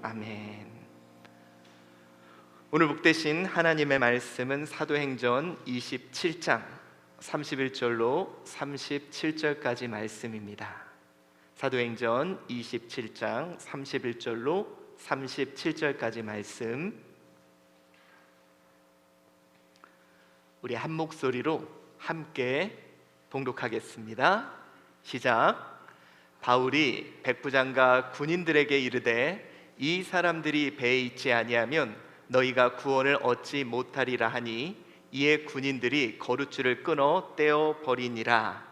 아멘. 오늘 묵되신 하나님의 말씀은 사도행전 27장 31절로 37절까지 말씀입니다. 사도행전 27장 31절로 37절까지 말씀, 우리 한 목소리로 함께 봉독하겠습니다. 시작. 바울이 백부장과 군인들에게 이르되 이 사람들이 배에 있지 아니하면 너희가 구원을 얻지 못하리라 하니, 이에 군인들이 거룻줄을 끊어 떼어 버리니라.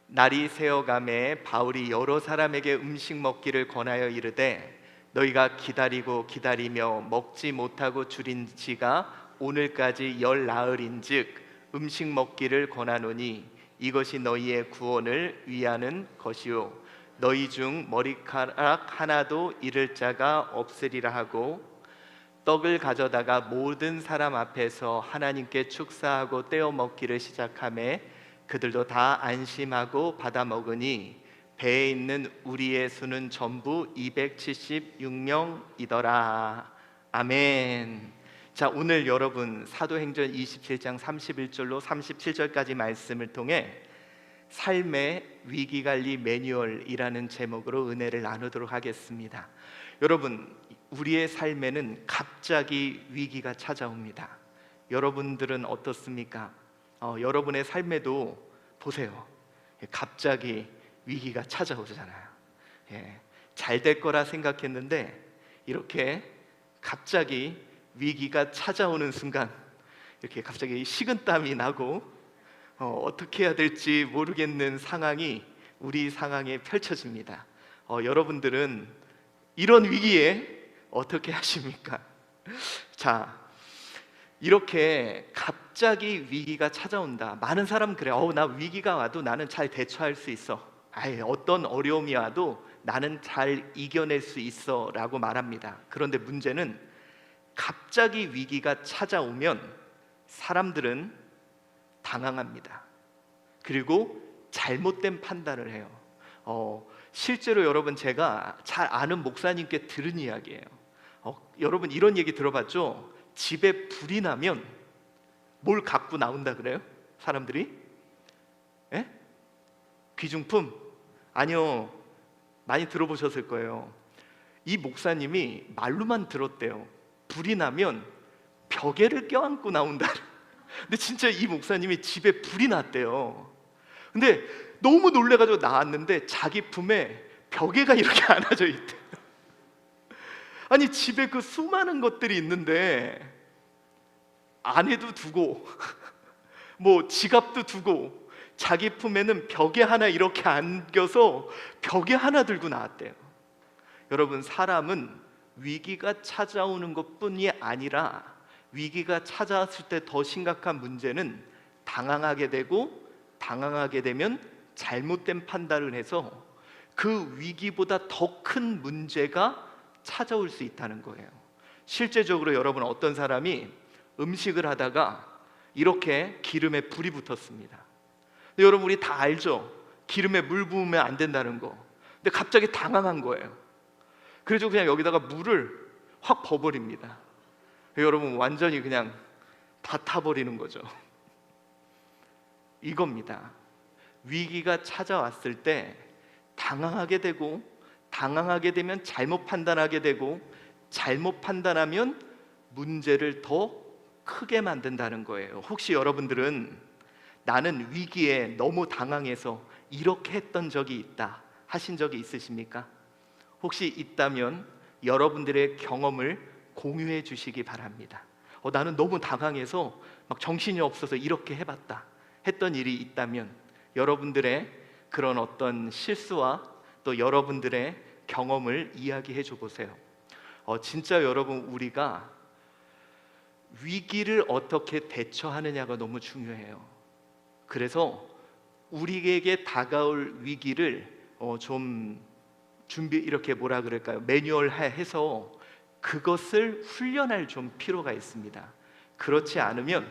날이 새어가매 바울이 여러 사람에게 음식 먹기를 권하여 이르되 너희가 기다리고 기다리며 먹지 못하고 줄인 지가 오늘까지 열 나흘인즉 음식 먹기를 권하노니 이것이 너희의 구원을 위하는 것이요 너희 중 머리카락 하나도 잃을 자가 없으리라 하고, 떡을 가져다가 모든 사람 앞에서 하나님께 축사하고 떼어 먹기를 시작하매 그들도 다 안심하고 받아 먹으니 배에 있는 우리의 수는 전부 276명이더라. 아멘. 자, 오늘 여러분 사도행전 27장 31절로 37절까지 말씀을 통해 삶의 위기관리 매뉴얼이라는 제목으로 은혜를 나누도록 하겠습니다. 여러분, 우리의 삶에는 갑자기 위기가 찾아옵니다. 여러분들은 어떻습니까? 여러분의 삶에도 보세요. 갑자기 위기가 찾아오잖아요. 잘 될 거라 생각했는데 이렇게 갑자기 위기가 찾아오는 순간 이렇게 갑자기 식은땀이 나고 어떻게 해야 될지 모르겠는 상황이 우리 상황에 펼쳐집니다. 여러분들은 이런 위기에 어떻게 하십니까? 자, 이렇게 갑자기 위기가 찾아온다. 많은 사람은 그래. 나 위기가 와도 나는 잘 대처할 수 있어. 어떤 어려움이 와도 나는 잘 이겨낼 수 있어 라고 말합니다. 그런데 문제는 갑자기 위기가 찾아오면 사람들은 당황합니다. 그리고 잘못된 판단을 해요. 실제로 여러분, 제가 잘 아는 목사님께 들은 이야기예요. 여러분, 이런 얘기 들어봤죠? 집에 불이 나면 뭘 갖고 나온다 그래요? 사람들이? 귀중품? 아니요, 많이 들어보셨을 거예요. 이 목사님이 말로만 들었대요. 불이 나면 벽에를 껴안고 나온다. 근데 진짜 이 목사님이 집에 불이 났대요. 근데 너무 놀래가지고 나왔는데 자기 품에 벽에가 이렇게 안아져 있대. 아니, 집에 그 수많은 것들이 있는데 아내도 두고 뭐 지갑도 두고 자기 품에는 벽에 하나 이렇게 안겨서 벽에 하나 들고 나왔대요. 여러분, 사람은 위기가 찾아오는 것뿐이 아니라 위기가 찾아왔을 때 더 심각한 문제는 당황하게 되고, 당황하게 되면 잘못된 판단을 해서 그 위기보다 더 큰 문제가 찾아올 수 있다는 거예요. 실제적으로 여러분, 어떤 사람이 음식을 하다가 이렇게 기름에 불이 붙었습니다. 근데 여러분, 우리 다 알죠? 기름에 물 부으면 안 된다는 거. 근데 갑자기 당황한 거예요. 그래서 그냥 여기다가 물을 확 버버립니다. 여러분, 완전히 그냥 다 타버리는 거죠. 이겁니다. 위기가 찾아왔을 때 당황하게 되고, 당황하게 되면 잘못 판단하게 되고, 잘못 판단하면 문제를 더 크게 만든다는 거예요. 혹시 여러분들은 나는 위기에 너무 당황해서 이렇게 했던 적이 있다 하신 적이 있으십니까? 혹시 있다면 여러분들의 경험을 공유해 주시기 바랍니다. 나는 너무 당황해서 막 정신이 없어서 이렇게 해봤다 했던 일이 있다면 여러분들의 그런 어떤 실수와 또 여러분들의 경험을 이야기해 줘 보세요. 진짜 여러분, 우리가 위기를 어떻게 대처하느냐가 너무 중요해요. 그래서 우리에게 다가올 위기를 좀 준비, 이렇게 뭐라 그럴까요? 매뉴얼해서 그것을 훈련할 좀 필요가 있습니다. 그렇지 않으면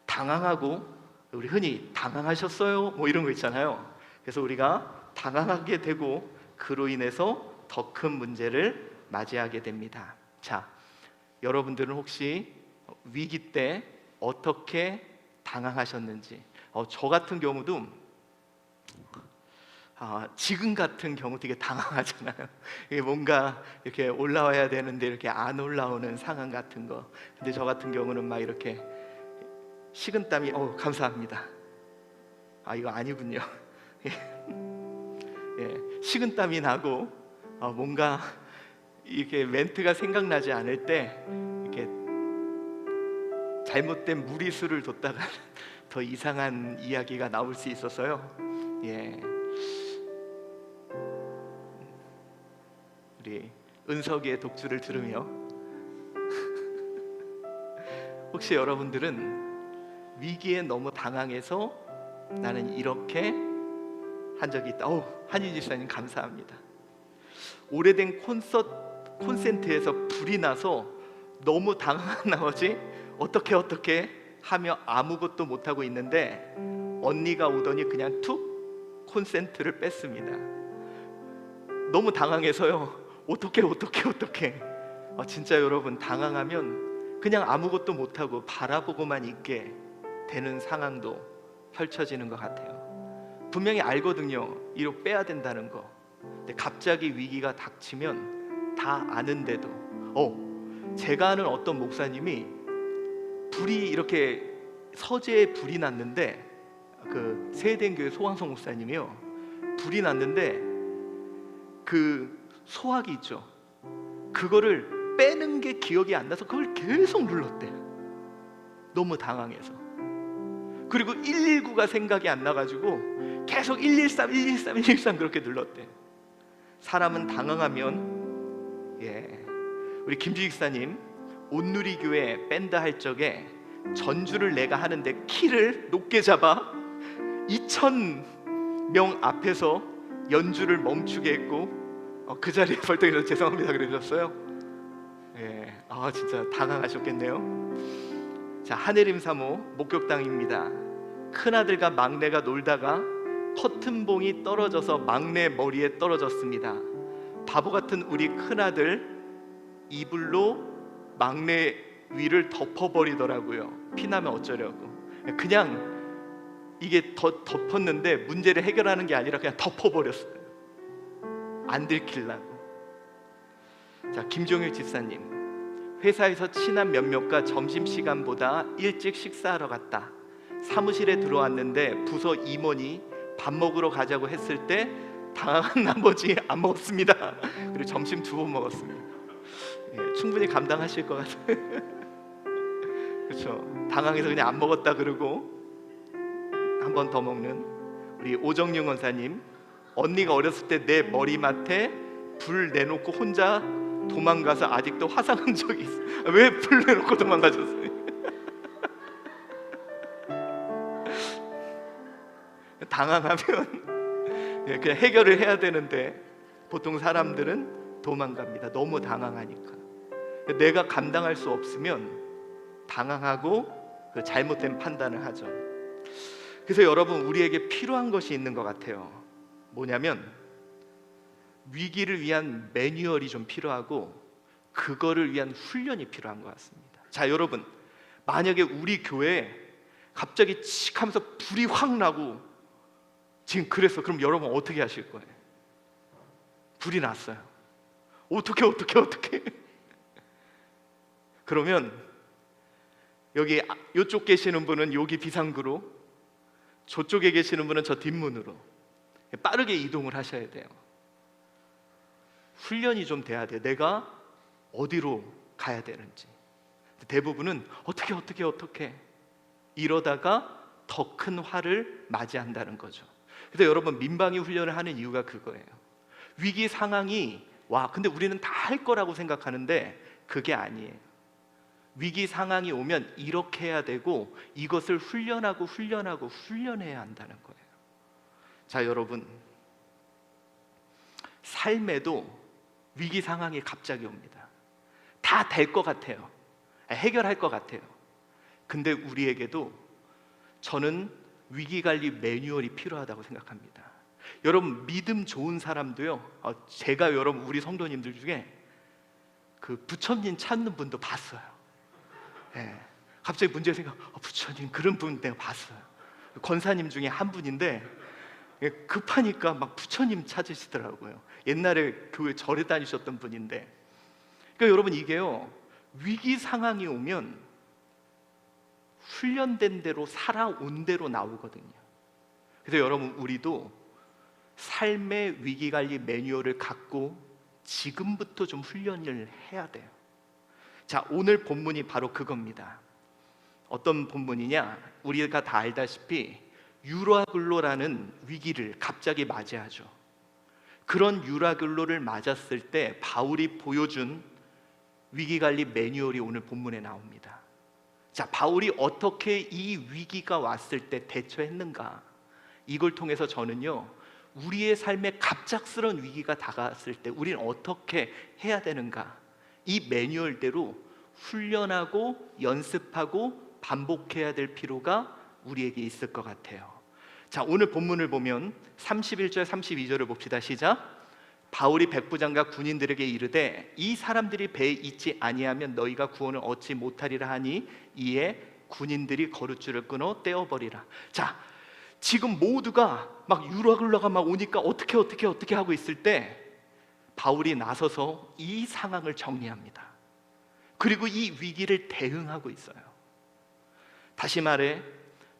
당황하고, 우리 흔히 당황하셨어요? 뭐 이런 거 있잖아요. 그래서 우리가 당황하게 되고 그로 인해서 더 큰 문제를 맞이하게 됩니다. 자, 여러분들은 혹시 위기 때 어떻게 당황하셨는지, 저 같은 경우도 지금 같은 경우 되게 당황하잖아요. 이게 뭔가 이렇게 올라와야 되는데 이렇게 안 올라오는 상황 같은 거. 근데 저 같은 경우는 막 이렇게 식은땀이 감사합니다. 이거 아니군요. 예, 식은땀이 나고 뭔가 이렇게 멘트가 생각나지 않을 때 이렇게 잘못된 무리수를 뒀다가 더 이상한 이야기가 나올 수 있어서요. 예. 우리 은석이의 독주를 들으며 혹시 여러분들은 위기에 너무 당황해서 나는 이렇게 한 적이 있다. 한희 집사님 감사합니다. 오래된 콘센트에서 불이 나서 너무 당황한 나머지 어떻게 하며 아무것도 못하고 있는데 언니가 오더니 그냥 툭 콘센트를 뺐습니다. 너무 당황해서요. 어떻게 진짜 여러분, 당황하면 그냥 아무것도 못하고 바라보고만 있게 되는 상황도 펼쳐지는 것 같아요. 분명히 알거든요, 이거 빼야 된다는 거. 근데 갑자기 위기가 닥치면 다 아는데도 제가 아는 어떤 목사님이 불이 이렇게 서재에 불이 났는데, 그 세대교회 소왕성 목사님이요, 불이 났는데 그 소화기 있죠, 그거를 빼는 게 기억이 안 나서 그걸 계속 눌렀대. 너무 당황해서. 그리고 119가 생각이 안 나가지고 계속 113 그렇게 눌렀대. 사람은 당황하면 우리 김주익 사님 온누리교회 밴드 할 적에 전주를 내가 하는데 키를 높게 잡아 2,000명 앞에서 연주를 멈추게 했고 그 자리에 벌떡 일어나서 죄송합니다 그러셨어요. 진짜 당황하셨겠네요. 자, 하내림 사모 목격당입니다. 큰아들과 막내가 놀다가 커튼봉이 떨어져서 막내 머리에 떨어졌습니다. 바보 같은 우리 큰아들 이불로 막내 위를 덮어버리더라고요. 피나면 어쩌려고. 그냥 이게 덮었는데 문제를 해결하는 게 아니라 그냥 덮어버렸어요. 안 들키려고. 자, 김종일 집사님, 회사에서 친한 몇몇과 점심시간보다 일찍 식사하러 갔다. 사무실에 들어왔는데 부서 임원이 밥 먹으러 가자고 했을 때 당황한 나머지 안 먹었습니다. 그리고 점심 2번 먹었습니다. 충분히 감당하실 것 같아요. 그렇죠. 당황해서 그냥 안 먹었다 그러고 한 번 더 먹는 우리 오정용 원사님, 언니가 어렸을 때 내 머리맡에 불 내놓고 혼자 도망가서 아직도 화상한 적이 있어. 왜 불 내놓고 도망가셨어요? 당황하면 그냥 해결을 해야 되는데 보통 사람들은 도망갑니다. 너무 당황하니까. 내가 감당할 수 없으면 당황하고 그 잘못된 판단을 하죠. 그래서 여러분, 우리에게 필요한 것이 있는 것 같아요. 뭐냐면 위기를 위한 매뉴얼이 좀 필요하고 그거를 위한 훈련이 필요한 것 같습니다. 자, 여러분, 만약에 우리 교회에 갑자기 칙 하면서 불이 확 나고 지금 그래서 그럼 여러분 어떻게 하실 거예요? 불이 났어요. 어떻게 그러면 여기 이쪽 계시는 분은 여기 비상구로, 저쪽에 계시는 분은 저 뒷문으로 빠르게 이동을 하셔야 돼요. 훈련이 좀 돼야 돼요. 내가 어디로 가야 되는지. 대부분은 어떻게 이러다가 더 큰 화를 맞이한다는 거죠. 그래서 여러분, 민방위 훈련을 하는 이유가 그거예요. 위기 상황이 와, 근데 우리는 다 할 거라고 생각하는데 그게 아니에요. 위기 상황이 오면 이렇게 해야 되고 이것을 훈련해야 한다는 거예요. 자, 여러분, 삶에도 위기 상황이 갑자기 옵니다. 다 될 것 같아요. 해결할 것 같아요. 근데 우리에게도 저는 위기관리 매뉴얼이 필요하다고 생각합니다. 여러분, 믿음 좋은 사람도요, 제가 여러분 우리 성도님들 중에 그 부처님 찾는 분도 봤어요. 예. 갑자기 문제가 생겨. 부처님 그런 분 내가 봤어요. 권사님 중에 한 분인데 예, 급하니까 막 부처님 찾으시더라고요. 옛날에 교회 절에 다니셨던 분인데. 그러니까 여러분 이게요, 위기 상황이 오면 훈련된 대로 살아온 대로 나오거든요. 그래서 여러분 우리도 삶의 위기관리 매뉴얼을 갖고 지금부터 좀 훈련을 해야 돼요. 자, 오늘 본문이 바로 그겁니다. 어떤 본문이냐? 우리가 다 알다시피 유라굴로라는 위기를 갑자기 맞이하죠. 그런 유라굴로를 맞았을 때 바울이 보여준 위기관리 매뉴얼이 오늘 본문에 나옵니다. 자, 바울이 어떻게 이 위기가 왔을 때 대처했는가? 이걸 통해서 저는요, 우리의 삶에 갑작스러운 위기가 다가왔을 때 우리는 어떻게 해야 되는가? 이 매뉴얼대로 훈련하고 연습하고 반복해야 될 필요가 우리에게 있을 것 같아요. 자, 오늘 본문을 보면 31절 32절을 봅시다. 시작. 바울이 백부장과 군인들에게 이르되 이 사람들이 배에 있지 아니하면 너희가 구원을 얻지 못하리라 하니 이에 군인들이 거룻줄을 끊어 떼어버리라. 자, 지금 모두가 막 유라굴로가 막 오니까 어떻게 하고 있을 때 바울이 나서서 이 상황을 정리합니다. 그리고 이 위기를 대응하고 있어요. 다시 말해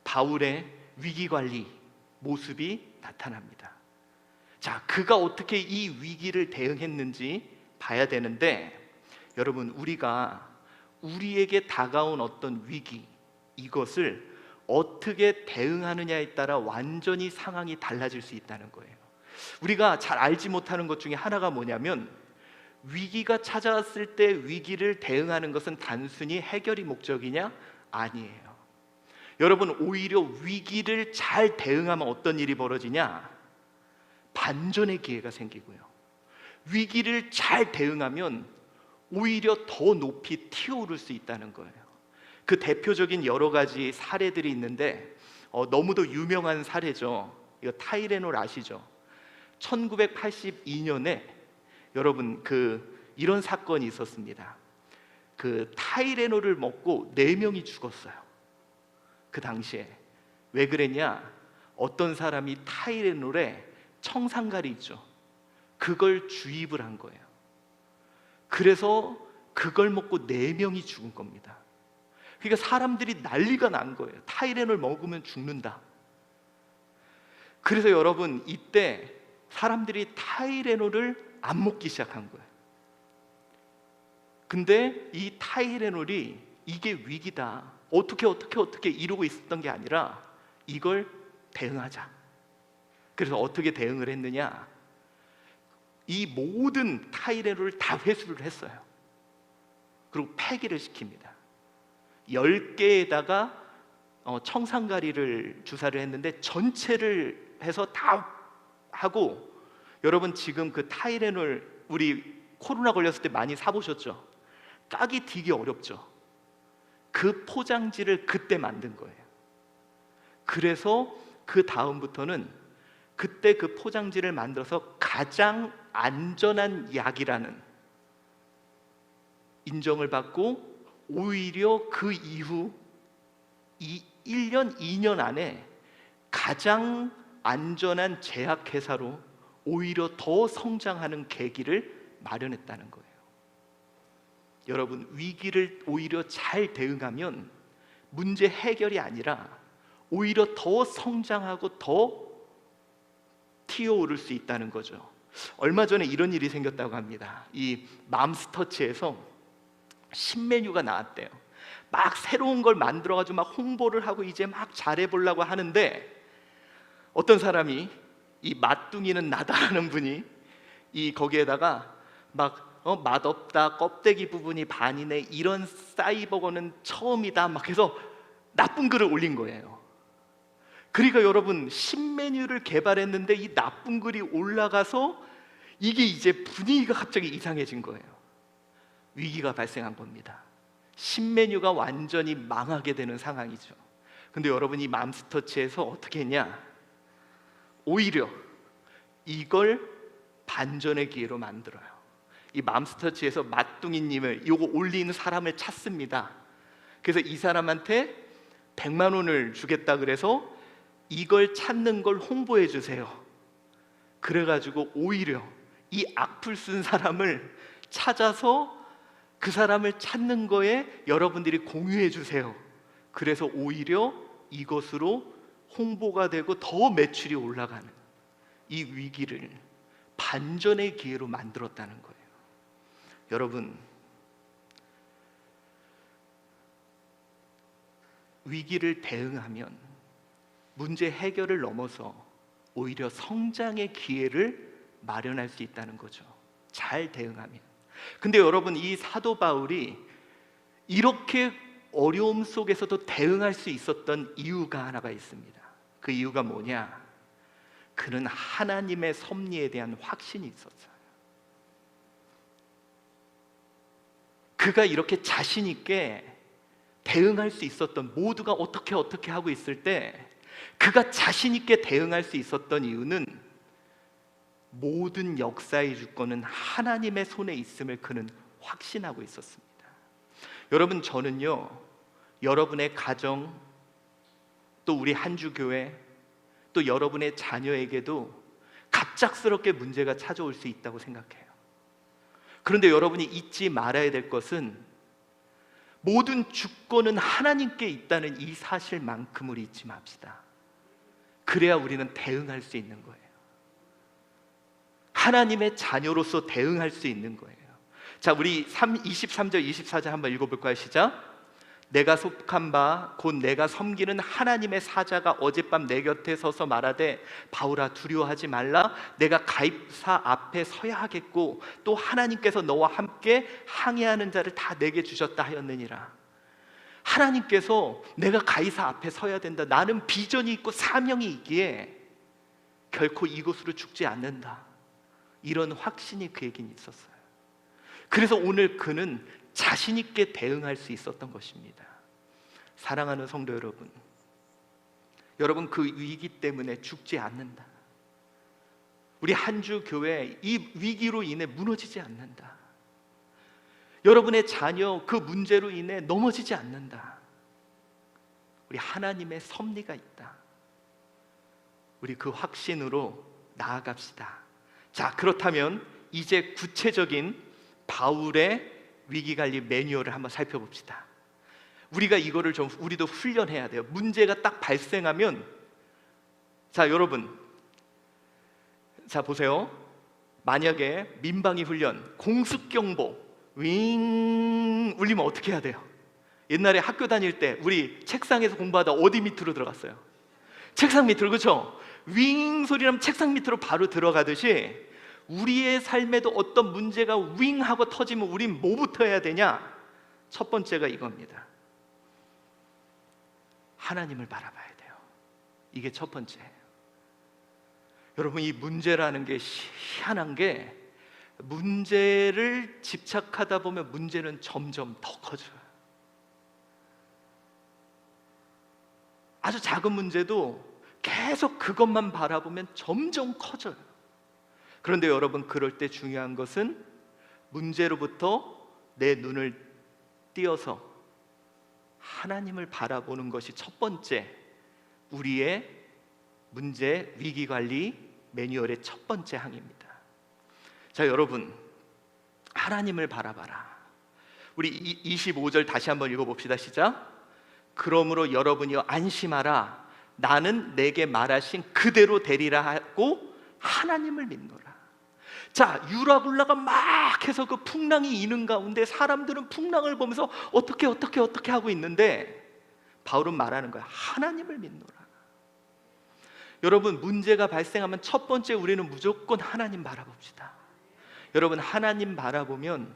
바울의 위기관리 모습이 나타납니다. 자, 그가 어떻게 이 위기를 대응했는지 봐야 되는데, 여러분 우리가 우리에게 다가온 어떤 위기, 이것을 어떻게 대응하느냐에 따라 완전히 상황이 달라질 수 있다는 거예요. 우리가 잘 알지 못하는 것 중에 하나가 뭐냐면, 위기가 찾아왔을 때 위기를 대응하는 것은 단순히 해결이 목적이냐? 아니에요. 여러분, 오히려 위기를 잘 대응하면 어떤 일이 벌어지냐? 반전의 기회가 생기고요. 위기를 잘 대응하면 오히려 더 높이 튀어오를 수 있다는 거예요. 그 대표적인 여러 가지 사례들이 있는데 너무도 유명한 사례죠. 이거 타이레놀 아시죠? 1982년에 여러분 이런 사건이 있었습니다. 그 타이레놀을 먹고 4명이 죽었어요. 그 당시에. 왜 그랬냐? 어떤 사람이 타이레놀에 청산가리 있죠. 그걸 주입을 한 거예요. 그래서 그걸 먹고 4명이 죽은 겁니다. 그러니까 사람들이 난리가 난 거예요. 타이레놀 먹으면 죽는다. 그래서 여러분 이때 사람들이 타이레놀을 안 먹기 시작한 거예요. 근데 이 타이레놀이 이게 위기다, 어떻게 이러고 있었던 게 아니라 이걸 대응하자. 그래서 어떻게 대응을 했느냐? 이 모든 타이레놀을 다 회수를 했어요. 그리고 폐기를 시킵니다. 10개에다가 청산가리를 주사를 했는데 전체를 해서 다 하고, 여러분 지금 그 타이레놀 우리 코로나 걸렸을 때 많이 사보셨죠? 까기 되게 어렵죠. 그 포장지를 그때 만든 거예요. 그래서 그 다음부터는 그때 그 포장지를 만들어서 가장 안전한 약이라는 인정을 받고, 오히려 그 이후 1년, 2년 안에 가장 안전한 제약회사로 오히려 더 성장하는 계기를 마련했다는 거예요. 여러분, 위기를 오히려 잘 대응하면 문제 해결이 아니라 오히려 더 성장하고 더 튀어오를 수 있다는 거죠. 얼마 전에 이런 일이 생겼다고 합니다. 이 맘스터치에서 신메뉴가 나왔대요. 막 새로운 걸 만들어가지고 막 홍보를 하고 이제 막 잘해보려고 하는데, 어떤 사람이 이 맛둥이는 나다라는 분이 거기에다가 막 맛없다, 껍데기 부분이 반이네, 이런 싸이버거는 처음이다 막 해서 나쁜 글을 올린 거예요. 그러니까 여러분, 신메뉴를 개발했는데 이 나쁜 글이 올라가서 이게 이제 분위기가 갑자기 이상해진 거예요. 위기가 발생한 겁니다. 신메뉴가 완전히 망하게 되는 상황이죠. 근데 여러분, 이 맘스터치에서 어떻게 했냐? 오히려 이걸 반전의 기회로 만들어요. 이 맘스터치에서 마뚱이님을 요거 올리는 사람을 찾습니다. 그래서 이 사람한테 100만 원을 주겠다 그래서 이걸 찾는 걸 홍보해 주세요. 그래가지고 오히려 이 악플 쓴 사람을 찾아서 그 사람을 찾는 거에 여러분들이 공유해 주세요. 그래서 오히려 이것으로 홍보가 되고 더 매출이 올라가는 이 위기를 반전의 기회로 만들었다는 거예요. 여러분, 위기를 대응하면 문제 해결을 넘어서 오히려 성장의 기회를 마련할 수 있다는 거죠. 잘 대응하면. 근데 여러분, 이 사도 바울이 이렇게 어려움 속에서도 대응할 수 있었던 이유가 하나가 있습니다. 그 이유가 뭐냐? 그는 하나님의 섭리에 대한 확신이 있었어요. 그가 이렇게 자신 있게 대응할 수 있었던, 모두가 어떻게 하고 있을 때 그가 자신 있게 대응할 수 있었던 이유는 모든 역사의 주권은 하나님의 손에 있음을 그는 확신하고 있었습니다. 여러분, 저는요, 여러분의 가정, 또 우리 한주교회, 또 여러분의 자녀에게도 갑작스럽게 문제가 찾아올 수 있다고 생각해요. 그런데 여러분이 잊지 말아야 될 것은 모든 주권은 하나님께 있다는 이 사실만큼을 잊지 맙시다. 그래야 우리는 대응할 수 있는 거예요. 하나님의 자녀로서 대응할 수 있는 거예요. 자, 우리 23절 24절 한번 읽어볼까요? 시작. 내가 속한 바 곧 내가 섬기는 하나님의 사자가 어젯밤 내 곁에 서서 말하되 바울아 두려워하지 말라. 내가 가이사 앞에 서야 하겠고 또 하나님께서 너와 함께 항해하는 자를 다 내게 주셨다 하였느니라. 하나님께서 내가 가이사 앞에 서야 된다, 나는 비전이 있고 사명이 있기에 결코 이곳으로 죽지 않는다, 이런 확신이 그에겐 있었어요. 그래서 오늘 그는 자신 있게 대응할 수 있었던 것입니다. 사랑하는 성도 여러분, 여러분 그 위기 때문에 죽지 않는다. 우리 한주 교회 이 위기로 인해 무너지지 않는다. 여러분의 자녀 그 문제로 인해 넘어지지 않는다. 우리 하나님의 섭리가 있다. 우리 그 확신으로 나아갑시다. 자, 그렇다면 이제 구체적인 바울의 위기관리 매뉴얼을 한번 살펴봅시다. 우리가 이거를 좀 우리도 훈련해야 돼요. 문제가 딱 발생하면, 자 여러분, 자 보세요. 만약에 민방위 훈련, 공습경보 윙 울리면 어떻게 해야 돼요? 옛날에 학교 다닐 때 우리 책상에서 공부하다 어디 밑으로 들어갔어요? 책상 밑으로, 그렇죠? 윙 소리 나면 책상 밑으로 바로 들어가듯이 우리의 삶에도 어떤 문제가 윙 하고 터지면 우린 뭐부터 해야 되냐? 첫 번째가 이겁니다. 하나님을 바라봐야 돼요. 이게 첫 번째예요. 여러분, 이 문제라는 게 희한한 게, 문제를 집착하다 보면 문제는 점점 더 커져요. 아주 작은 문제도 계속 그것만 바라보면 점점 커져요. 그런데 여러분, 그럴 때 중요한 것은 문제로부터 내 눈을 띄어서 하나님을 바라보는 것이 첫 번째, 우리의 문제 위기관리 매뉴얼의 첫 번째 항입니다. 자 여러분, 하나님을 바라봐라. 우리 25절 다시 한번 읽어봅시다. 시작. 그러므로 여러분이여 안심하라. 나는 내게 말하신 그대로 되리라 하고 하나님을 믿노라. 자, 유라굴라가 막 해서 그 풍랑이 이는 가운데 사람들은 풍랑을 보면서 어떻게 하고 있는데 바울은 말하는 거야. 하나님을 믿노라. 여러분, 문제가 발생하면 첫 번째 우리는 무조건 하나님 바라봅시다. 여러분, 하나님 바라보면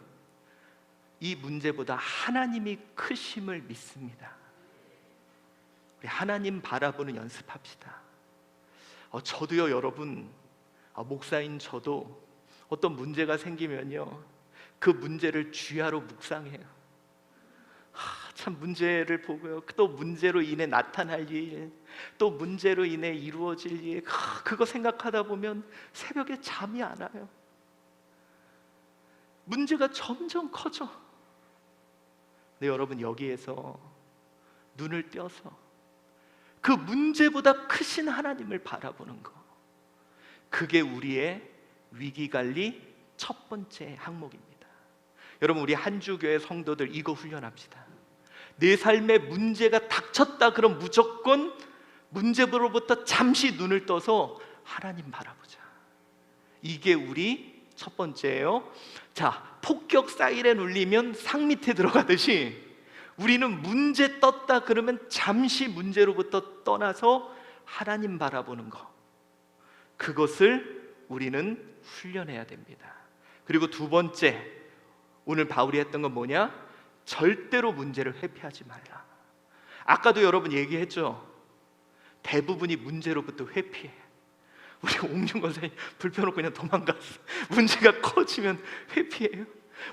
이 문제보다 하나님이 크심을 믿습니다. 우리 하나님 바라보는 연습합시다. 저도요, 여러분, 목사인 저도 어떤 문제가 생기면요, 그 문제를 주야로 묵상해요. 참 문제를 보고요, 또 문제로 인해 나타날 일, 또 문제로 인해 이루어질 일, 그거 생각하다 보면 새벽에 잠이 안 와요. 문제가 점점 커져. 근데 여러분, 여기에서 눈을 떼어서 그 문제보다 크신 하나님을 바라보는 거, 그게 우리의 위기관리 첫 번째 항목입니다. 여러분, 우리 한주교회 성도들 이거 훈련합시다. 내 삶에 문제가 닥쳤다 그럼 무조건 문제로부터 잠시 눈을 떠서 하나님 바라보자. 이게 우리 첫 번째예요. 자, 폭격 사이렌 울리면 상 밑에 들어가듯이 우리는 문제 떴다 그러면 잠시 문제로부터 떠나서 하나님 바라보는 거, 그것을 우리는 훈련해야 됩니다. 그리고 두 번째, 오늘 바울이 했던 건 뭐냐? 절대로 문제를 회피하지 말라. 아까도 여러분 얘기했죠. 대부분이 문제로부터 회피해. 우리 옥룡 권사님 불 펴놓고 그냥 도망갔어. 문제가 커지면 회피해요.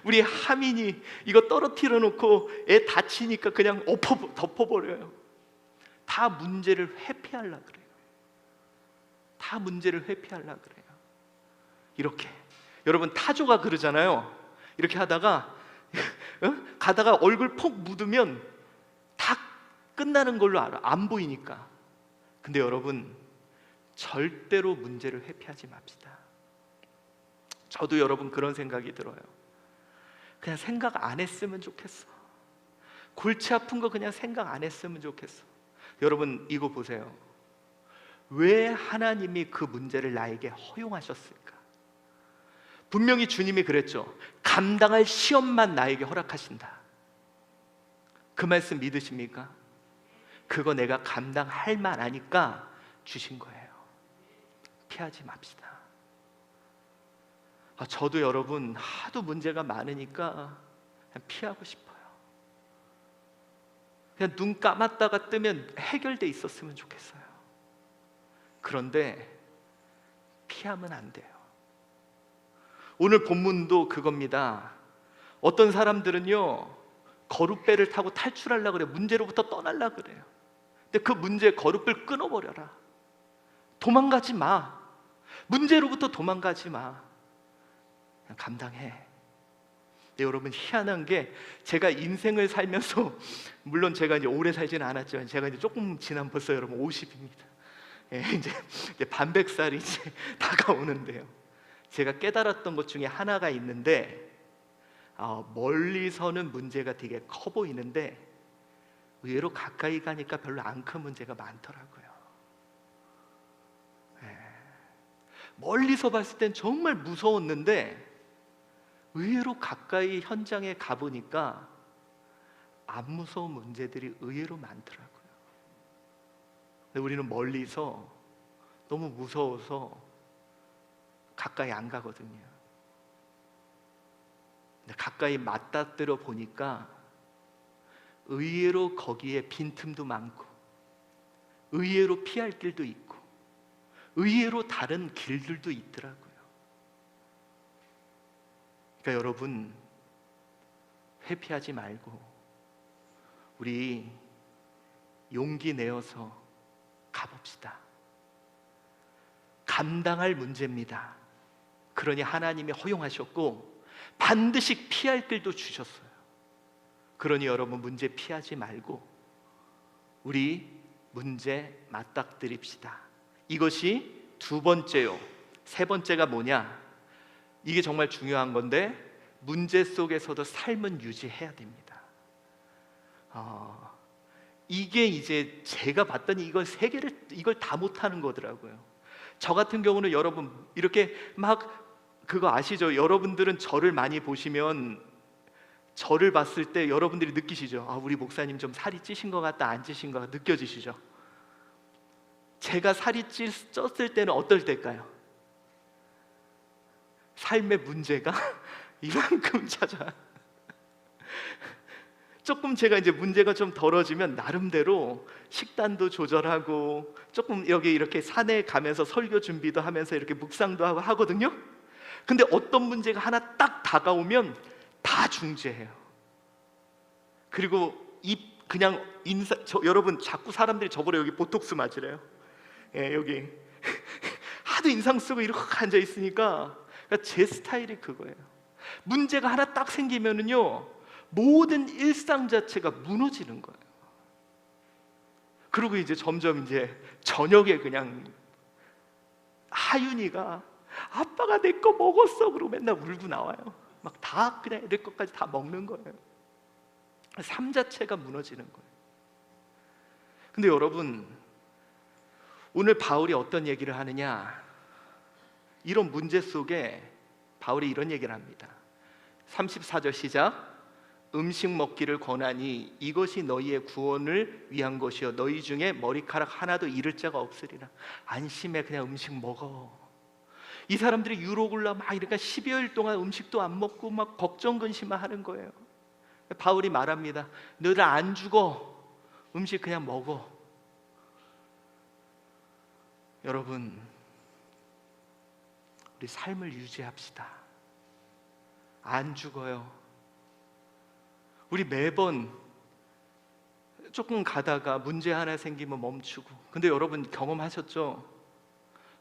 우리 하민이 이거 떨어뜨려 놓고 애 다치니까 그냥 덮어버려요. 다 문제를 회피하려 그래요. 다 문제를 회피하려 그래요. 이렇게 여러분, 타조가 그러잖아요. 이렇게 하다가 가다가 얼굴 폭 묻으면 다 끝나는 걸로 알아. 안 보이니까. 근데 여러분, 절대로 문제를 회피하지 맙시다. 저도 여러분 그런 생각이 들어요. 그냥 생각 안 했으면 좋겠어. 골치 아픈 거 그냥 생각 안 했으면 좋겠어. 여러분, 이거 보세요. 왜 하나님이 그 문제를 나에게 허용하셨을까? 분명히 주님이 그랬죠. 감당할 시험만 나에게 허락하신다. 그 말씀 믿으십니까? 그거 내가 감당할 만하니까 주신 거예요. 피하지 맙시다. 저도 여러분 하도 문제가 많으니까 그냥 피하고 싶어요. 그냥 눈 감았다가 뜨면 해결돼 있었으면 좋겠어요. 그런데 피하면 안 돼요. 오늘 본문도 그겁니다. 어떤 사람들은요, 거룻배를 타고 탈출하려고 그래요. 문제로부터 떠나려고 그래요. 근데 그 문제의 거룻배를 끊어버려라. 도망가지 마. 문제로부터 도망가지 마. 그냥 감당해. 근데 여러분, 희한한 게 제가 인생을 살면서 물론 제가 이제 오래 살지는 않았지만 제가 이제 조금 지난 벌써 여러분 50입니다. 이제 반백살이 이제 다가오는데요. 제가 깨달았던 것 중에 하나가 있는데, 멀리서는 문제가 되게 커 보이는데 의외로 가까이 가니까 별로 안 큰 문제가 많더라고요. 멀리서 봤을 땐 정말 무서웠는데 의외로 가까이 현장에 가보니까 안 무서운 문제들이 의외로 많더라고요. 근데 우리는 멀리서 너무 무서워서 가까이 안 가거든요. 근데 가까이 맞닥뜨려 보니까 의외로 거기에 빈틈도 많고, 의외로 피할 길도 있고, 의외로 다른 길들도 있더라고요. 그러니까 여러분, 회피하지 말고 우리 용기 내어서 가봅시다. 감당할 문제입니다. 그러니 하나님이 허용하셨고 반드시 피할 길도 주셨어요. 그러니 여러분, 문제 피하지 말고 우리 문제 맞닥뜨립시다. 이것이 두 번째요. 세 번째가 뭐냐? 이게 정말 중요한 건데, 문제 속에서도 삶은 유지해야 됩니다. 이게 이제 제가 봤더니 이걸 세 개를 이걸 다 못하는 거더라고요. 저 같은 경우는 여러분 이렇게 막 그거 아시죠? 여러분들은 저를 많이 보시면 저를 봤을 때 여러분들이 느끼시죠? 우리 목사님 좀 살이 찌신 것 같다, 안 찌신 것 같다 느껴지시죠? 제가 살이 쪘을 때는 어떨 때일까요? 삶의 문제가 이만큼 찾아. 조금 제가 이제 문제가 좀 덜어지면 나름대로 식단도 조절하고 조금 여기 이렇게 산에 가면서 설교 준비도 하면서 이렇게 묵상도 하고 하거든요. 근데 어떤 문제가 하나 딱 다가오면 다 중재해요. 그리고 그냥 여러분 자꾸 사람들이 저보러 여기 보톡스 맞으래요. 여기 하도 인상 쓰고 이렇게 앉아 있으니까, 그러니까 제 스타일이 그거예요. 문제가 하나 딱 생기면은요, 모든 일상 자체가 무너지는 거예요. 그리고 이제 점점 이제 저녁에 그냥 하윤이가 아빠가 내 거 먹었어 그러고 맨날 울고 나와요. 막 다 그냥 내 것까지 다 먹는 거예요. 삶 자체가 무너지는 거예요. 근데 여러분, 오늘 바울이 어떤 얘기를 하느냐, 이런 문제 속에 바울이 이런 얘기를 합니다. 34절 시작. 음식 먹기를 권하니 이것이 너희의 구원을 위한 것이요 너희 중에 머리카락 하나도 잃을 자가 없으리라. 안심해, 그냥 음식 먹어. 이 사람들이 유혹 올라 막 이러니까 12일 동안 음식도 안 먹고 막 걱정 근심만 하는 거예요. 바울이 말합니다. 너희들 안 죽어, 음식 그냥 먹어. 여러분, 우리 삶을 유지합시다. 안 죽어요. 우리 매번 조금 가다가 문제 하나 생기면 멈추고. 근데 여러분 경험하셨죠?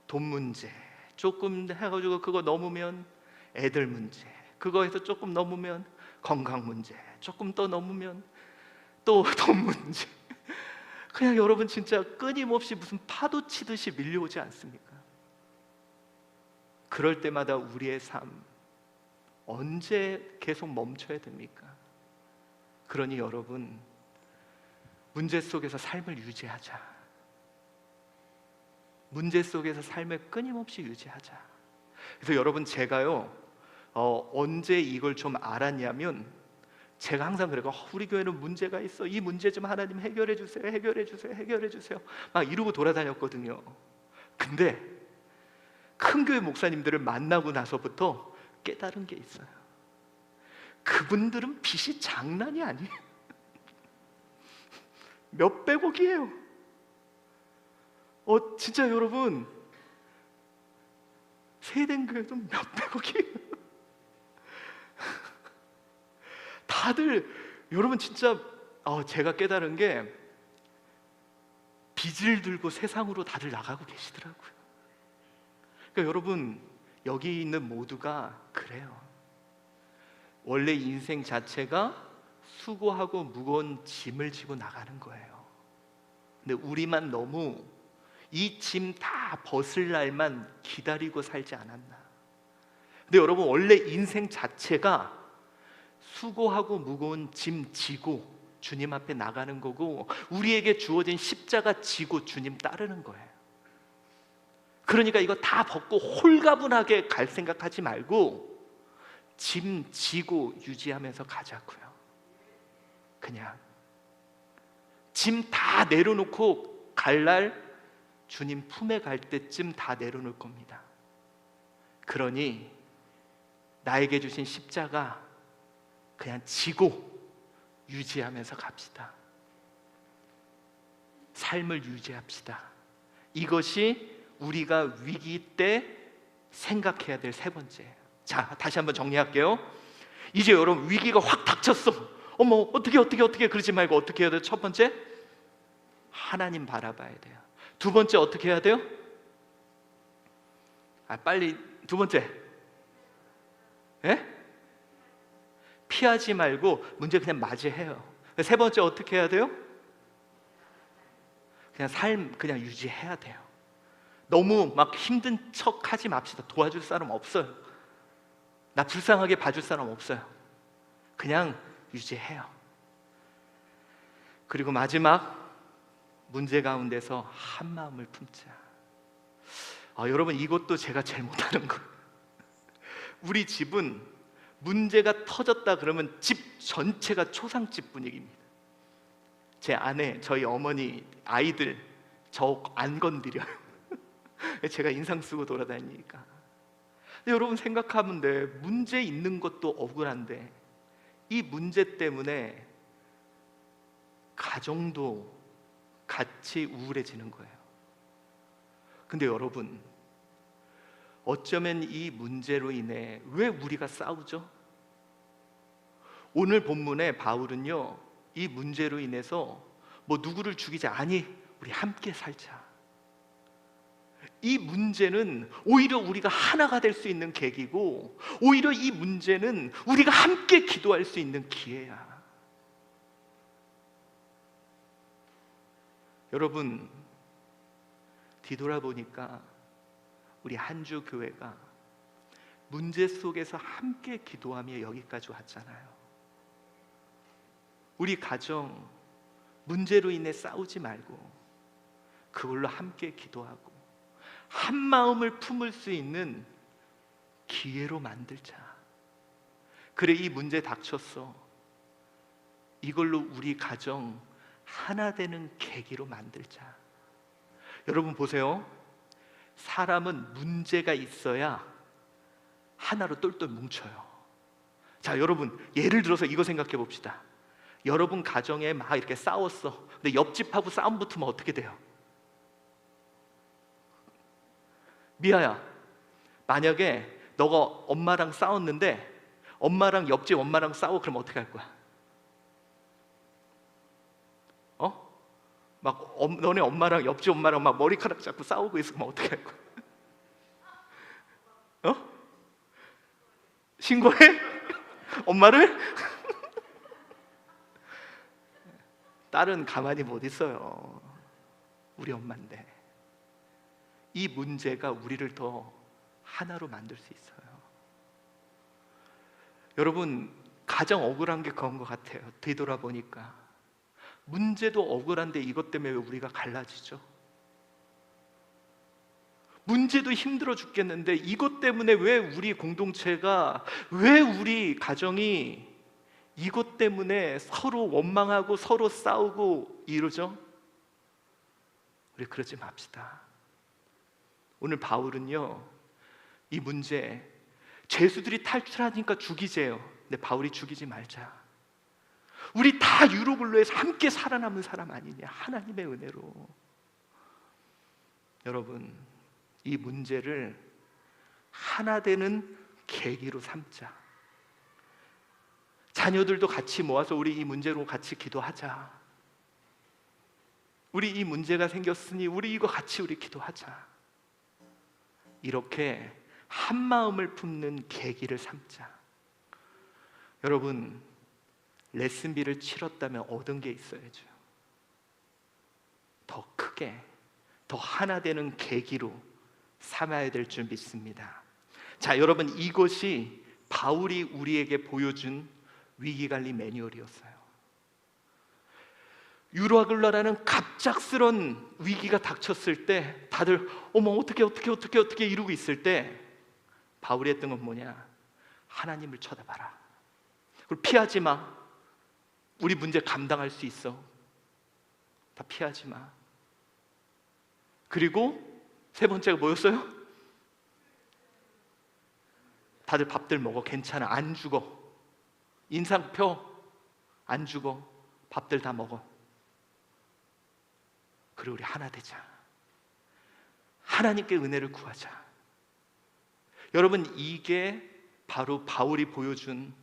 돈 문제 조금 해가지고 그거 넘으면 애들 문제, 그거에서 조금 넘으면 건강 문제, 조금 더 넘으면 또 돈 문제. 그냥 여러분 진짜 끊임없이 무슨 파도 치듯이 밀려오지 않습니까? 그럴 때마다 우리의 삶 언제 계속 멈춰야 됩니까? 그러니 여러분, 문제 속에서 삶을 유지하자. 문제 속에서 삶을 끊임없이 유지하자. 그래서 여러분, 제가요 언제 이걸 좀 알았냐면, 제가 항상 그래요. 우리 교회는 문제가 있어, 이 문제 좀 하나님 해결해 주세요, 해결해 주세요, 해결해 주세요 막 이러고 돌아다녔거든요. 근데 큰 교회 목사님들을 만나고 나서부터 깨달은 게 있어요. 그분들은 빚이 장난이 아니에요. 몇백억이에요. 진짜 여러분, 세된 교회도 몇백억이에요. 다들 여러분 진짜 제가 깨달은 게 빚을 들고 세상으로 다들 나가고 계시더라고요. 그러니까 여러분, 여기 있는 모두가 그래요. 원래 인생 자체가 수고하고 무거운 짐을 지고 나가는 거예요. 근데 우리만 너무 이 짐 다 벗을 날만 기다리고 살지 않았나. 근데 여러분, 원래 인생 자체가 수고하고 무거운 짐 지고 주님 앞에 나가는 거고, 우리에게 주어진 십자가 지고 주님 따르는 거예요. 그러니까 이거 다 벗고 홀가분하게 갈 생각하지 말고 짐 지고 유지하면서 가자고요. 그냥 짐 다 내려놓고 갈 날 주님 품에 갈 때쯤 다 내려놓을 겁니다. 그러니 나에게 주신 십자가 그냥 지고 유지하면서 갑시다. 삶을 유지합시다. 이것이 우리가 위기 때 생각해야 될 세 번째예요. 자, 다시 한번 정리할게요. 이제 여러분, 위기가 확 닥쳤어. 어머, 어떻게 그러지 말고 어떻게 해야 돼요? 첫 번째, 하나님 바라봐야 돼요. 두 번째, 어떻게 해야 돼요? 빨리 두 번째, 피하지 말고 문제 그냥 맞이해요. 세 번째, 어떻게 해야 돼요? 그냥 삶 그냥 유지해야 돼요. 너무 막 힘든 척 하지 맙시다. 도와줄 사람 없어요. 나 불쌍하게 봐줄 사람 없어요. 그냥 유지해요. 그리고 마지막, 문제 가운데서 한 마음을 품자. 여러분, 이것도 제가 제일 못하는 거예요. 우리 집은 문제가 터졌다 그러면 집 전체가 초상집 분위기입니다. 제 아내, 저희 어머니, 아이들 저 안 건드려요. 제가 인상 쓰고 돌아다니니까. 근데 여러분, 생각하면 돼. 문제 있는 것도 억울한데 이 문제 때문에 가정도 같이 우울해지는 거예요. 근데 여러분, 어쩌면 이 문제로 인해 왜 우리가 싸우죠? 오늘 본문에 바울은요, 이 문제로 인해서 누구를 죽이자, 아니 우리 함께 살자, 이 문제는 오히려 우리가 하나가 될 수 있는 계기고, 오히려 이 문제는 우리가 함께 기도할 수 있는 기회야. 여러분, 뒤돌아보니까 우리 한주 교회가 문제 속에서 함께 기도하며 여기까지 왔잖아요. 우리 가정 문제로 인해 싸우지 말고 그걸로 함께 기도하고 한 마음을 품을 수 있는 기회로 만들자. 그래, 이 문제 닥쳤어. 이걸로 우리 가정 하나 되는 계기로 만들자. 여러분 보세요. 사람은 문제가 있어야 하나로 똘똘 뭉쳐요. 자, 여러분 예를 들어서 이거 생각해 봅시다. 여러분 가정에 막 이렇게 싸웠어. 근데 옆집하고 싸움 붙으면 어떻게 돼요? 미아야, 만약에 너가 엄마랑 싸웠는데 엄마랑 옆집 엄마랑 싸워, 그럼 어떻게 할 거야? 너네 엄마랑 옆집 엄마랑 막 머리카락 잡고 싸우고 있으면 어떻게 할 거야? 신고해? 엄마를? 딸은 가만히 못 있어요. 우리 엄마인데. 이 문제가 우리를 더 하나로 만들 수 있어요. 여러분, 가장 억울한 게 그런 것 같아요. 뒤돌아보니까 문제도 억울한데 이것 때문에 왜 우리가 갈라지죠? 문제도 힘들어 죽겠는데 이것 때문에 왜 우리 공동체가, 왜 우리 가정이 이것 때문에 서로 원망하고 서로 싸우고 이러죠? 우리 그러지 맙시다. 오늘 바울은요, 이 문제, 죄수들이 탈출하니까 죽이재요. 근데 바울이 죽이지 말자. 우리 다 유로굴로에서 함께 살아남은 사람 아니냐, 하나님의 은혜로. 여러분, 이 문제를 하나 되는 계기로 삼자. 자녀들도 같이 모아서 우리 이 문제로 같이 기도하자. 우리 이 문제가 생겼으니 우리 이거 같이 우리 기도하자. 이렇게 한 마음을 품는 계기를 삼자. 여러분, 레슨비를 치렀다면 얻은 게 있어야죠. 더 크게, 더 하나 되는 계기로 삼아야 될 줄 믿습니다. 자, 여러분, 이것이 바울이 우리에게 보여준 위기관리 매뉴얼이었어요. 유라굴라라는 갑작스런 위기가 닥쳤을 때 다들 어머 어떻게 이러고 있을 때 바울이 했던 건 뭐냐? 하나님을 쳐다봐라. 그리고 피하지 마. 우리 문제 감당할 수 있어. 다 피하지 마. 그리고 세 번째가 뭐였어요? 다들 밥들 먹어. 괜찮아. 안 죽어. 인상 펴. 안 죽어. 밥들 다 먹어. 그리고 우리 하나 되자. 하나님께 은혜를 구하자. 여러분, 이게 바로 바울이 보여준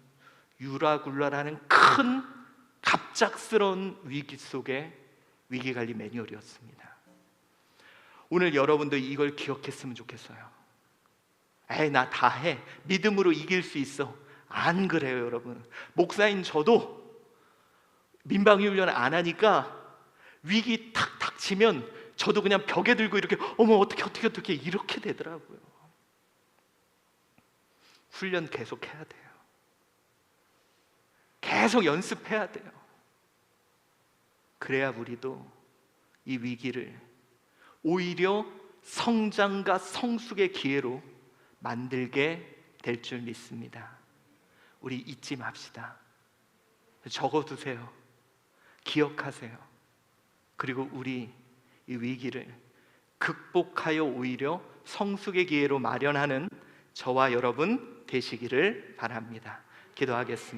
유라굴라라는 큰 갑작스러운 위기 속의 위기관리 매뉴얼이었습니다. 오늘 여러분도 이걸 기억했으면 좋겠어요. 에이, 나 다 해. 믿음으로 이길 수 있어. 안 그래요, 여러분. 목사인 저도 민방위 훈련 안 하니까 위기 탁 닥치면 저도 그냥 벽에 들고 이렇게 어머 어떻게 이렇게 되더라고요. 훈련 계속 해야 돼요. 계속 연습해야 돼요. 그래야 우리도 이 위기를 오히려 성장과 성숙의 기회로 만들게 될 줄 믿습니다. 우리 잊지 맙시다. 적어두세요. 기억하세요. 그리고 우리 이 위기를 극복하여 오히려 성숙의 기회로 마련하는 저와 여러분 되시기를 바랍니다. 기도하겠습니다.